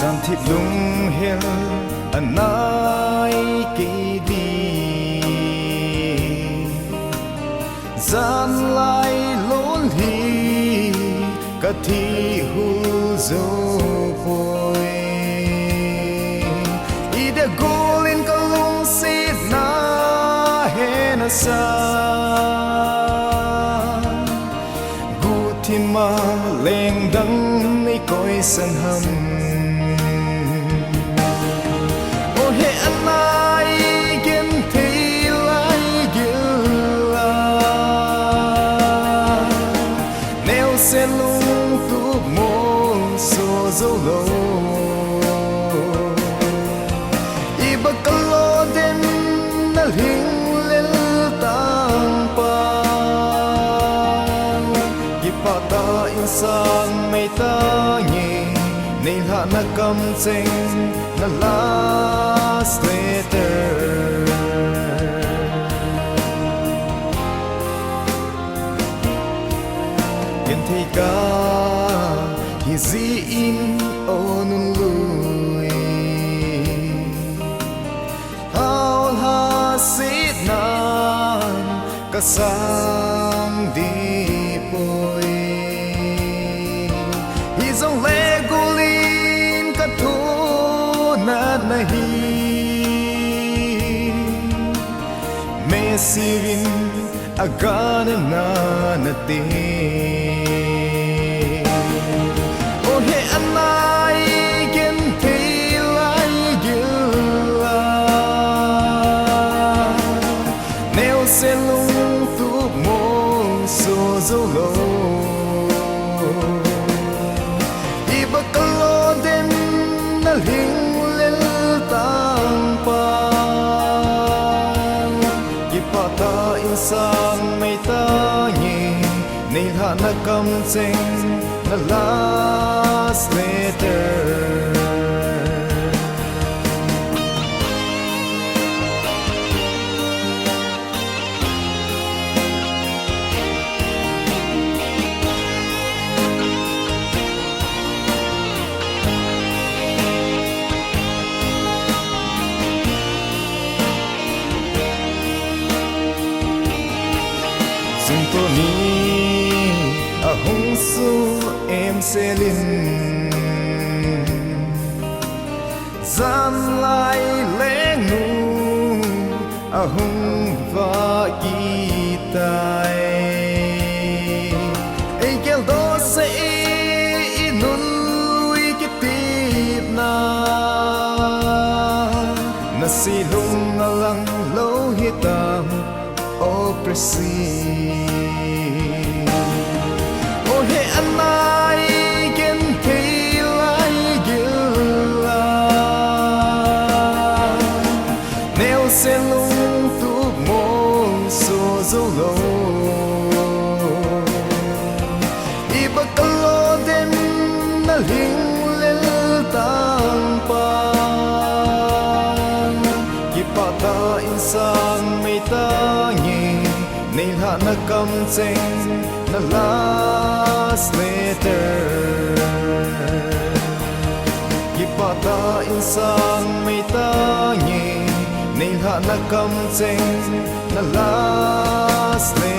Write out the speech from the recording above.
San thiệp lung hill anh nói kỳ đi gian lai lốn hi cả thi hu dâu bồi ida golin ka lung sit na he na sa gu thi ma leng dang ni koi san ham sen lung tu mo so zo lo iba kalo den na hing lel tang pa ipata insan may ta ngi nei ha na kam cheng na last letter thì cả hi zi in onun lui hao ha sit nan ka sang di poi hi zong le golin ka thu na na hi me sivin agana na te sen lung tu mo so zo lo iba kalo den na hing lel tang pa ipata insan may ta ngi nei ha na kam cheng na last letter Sung to ni a hong su em selin zan lai leng nu a hong va ki tai ei kel do se inun lui ki tip na si lung na lang lo hitam o presi oh he anai gen thei lai gila neo sen lung tu mo so zo lo iba kalo den na hing lel tang pa ipata insan may ta nei ha na kam cheng na last letter ipata insan may ta ngi nei ha na kam cheng na last letter